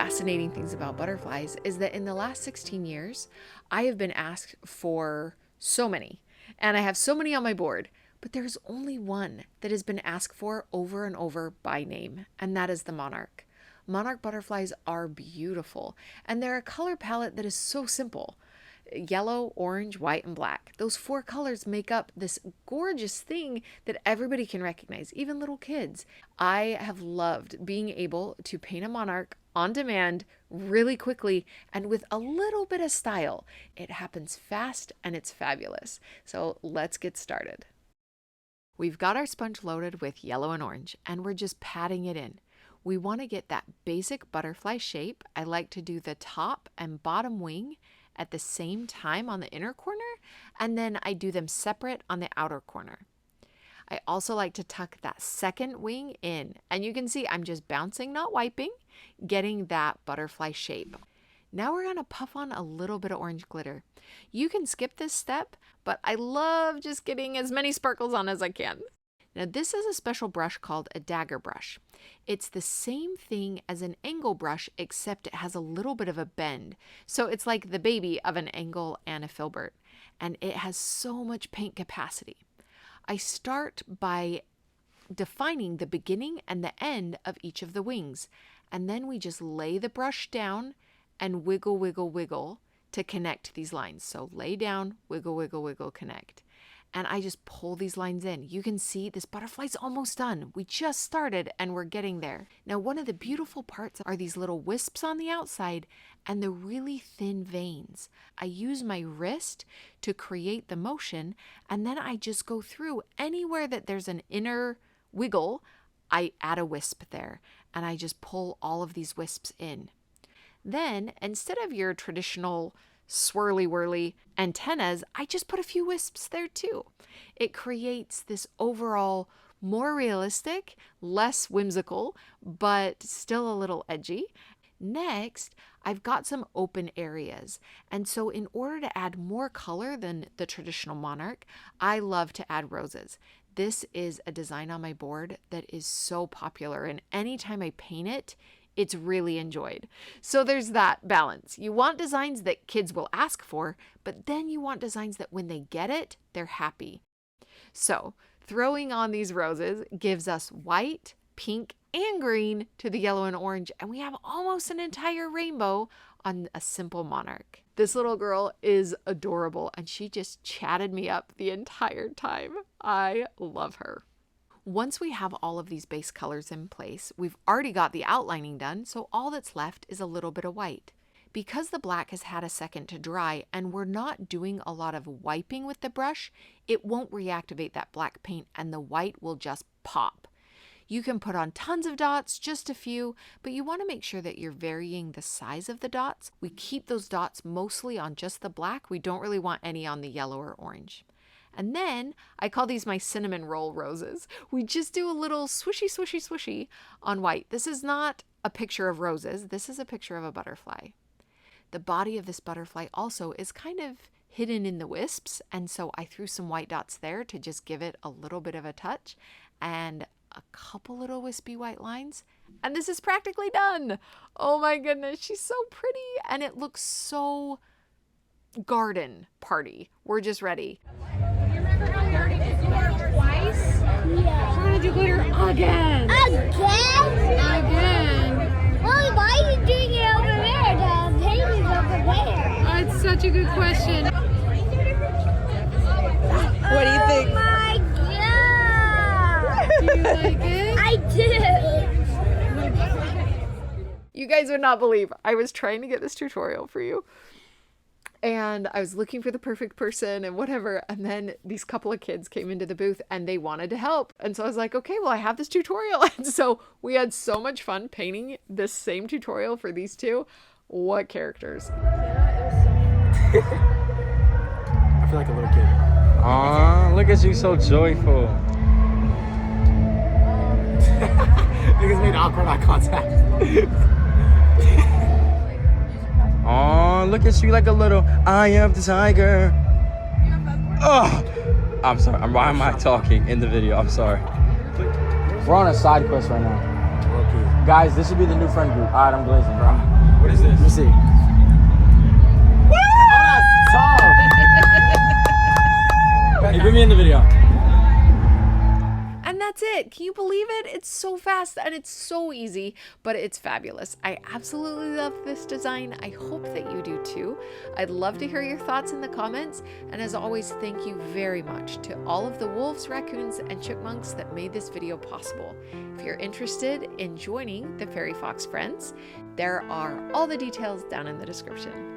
fascinating things about butterflies is that in the last 16 years, I have been asked for so many, and I have so many on my board, but there's only one that has been asked for over and over by name, and that is the monarch. Monarch butterflies are beautiful, and they're a color palette that is so simple. Yellow, orange, white, and black. Those 4 colors make up this gorgeous thing that everybody can recognize, even little kids. I have loved being able to paint a monarch on demand really quickly and with a little bit of style. It happens fast and it's fabulous. So let's get started. We've got our sponge loaded with yellow and orange, and we're just patting it in. We want to get that basic butterfly shape. I like to do the top and bottom wing at the same time on the inner corner, and then I do them separate on the outer corner. I also like to tuck that second wing in, and you can see I'm just bouncing, not wiping, getting that butterfly shape. Now we're going to puff on a little bit of orange glitter. You can skip this step, but I love just getting as many sparkles on as I can. Now this is a special brush called a dagger brush. It's the same thing as an angle brush, except it has a little bit of a bend. So it's like the baby of an angle and a filbert, and it has so much paint capacity. I start by defining the beginning and the end of each of the wings, and then we just lay the brush down and wiggle, wiggle, wiggle to connect these lines. So lay down, wiggle, wiggle, wiggle, connect. And I just pull these lines in. You can see this butterfly's almost done. We just started and we're getting there. Now, one of the beautiful parts are these little wisps on the outside and the really thin veins. I use my wrist to create the motion, and then I just go through anywhere that there's an inner wiggle. I add a wisp there, and I just pull all of these wisps in. Then, instead of your traditional swirly whirly antennas, I just put a few wisps there too. It creates this overall more realistic, less whimsical, but still a little edgy. Next, I've got some open areas. And so in order to add more color than the traditional monarch, I love to add roses. This is a design on my board that is so popular, and anytime I paint it, it's really enjoyed. So there's that balance. You want designs that kids will ask for, but then you want designs that when they get it, they're happy. So throwing on these roses gives us white, pink, and green to the yellow and orange, and we have almost an entire rainbow on a simple monarch. This little girl is adorable, and she just chatted me up the entire time. I love her. Once we have all of these base colors in place, we've already got the outlining done, so all that's left is a little bit of white. Because the black has had a second to dry and we're not doing a lot of wiping with the brush, it won't reactivate that black paint and the white will just pop. You can put on tons of dots, just a few, but you want to make sure that you're varying the size of the dots. We keep those dots mostly on just the black. We don't really want any on the yellow or orange. And then I call these my cinnamon roll roses. We just do a little swishy, swishy, swishy on white. This is not a picture of roses. This is a picture of a butterfly. The body of this butterfly also is kind of hidden in the wisps. And so I threw some white dots there to just give it a little bit of a touch and a couple little wispy white lines. And this is practically done. Oh my goodness, she's so pretty. And it looks so garden party. We're just ready. Remember how you already did glitter twice? Yeah. We're gonna do glitter again. Again? Well, why are you doing it over there? The paint is over there. Oh, it's such a good question. What do you think? Oh my god! Do you like it? I do. You guys would not believe I was trying to get this tutorial for you. And I was looking for the perfect person and whatever. And then these couple of kids came into the booth and they wanted to help. And so I was like, okay, well, I have this tutorial. And so we had so much fun painting this same tutorial for these two. What characters? I feel like a little kid. Aw, look at you, so joyful. Niggas made awkward eye contact. Aw, look at you like a little eye of the tiger. Oh, I'm sorry. Why am I talking in the video? I'm sorry. We're on a side quest right now. low key. Guys, this should be the new friend group. All right, I'm glazing, bro. What is this? Let me see. Hey, put me in the video. And that's it. Can you believe it? It's so fast and it's so easy, but it's fabulous. I absolutely love this design. I hope that you do too. I'd love to hear your thoughts in the comments. And as always, thank you very much to all of the wolves, raccoons, and chipmunks that made this video possible. If you're interested in joining the Fairy Fox Friends, there are all the details down in the description.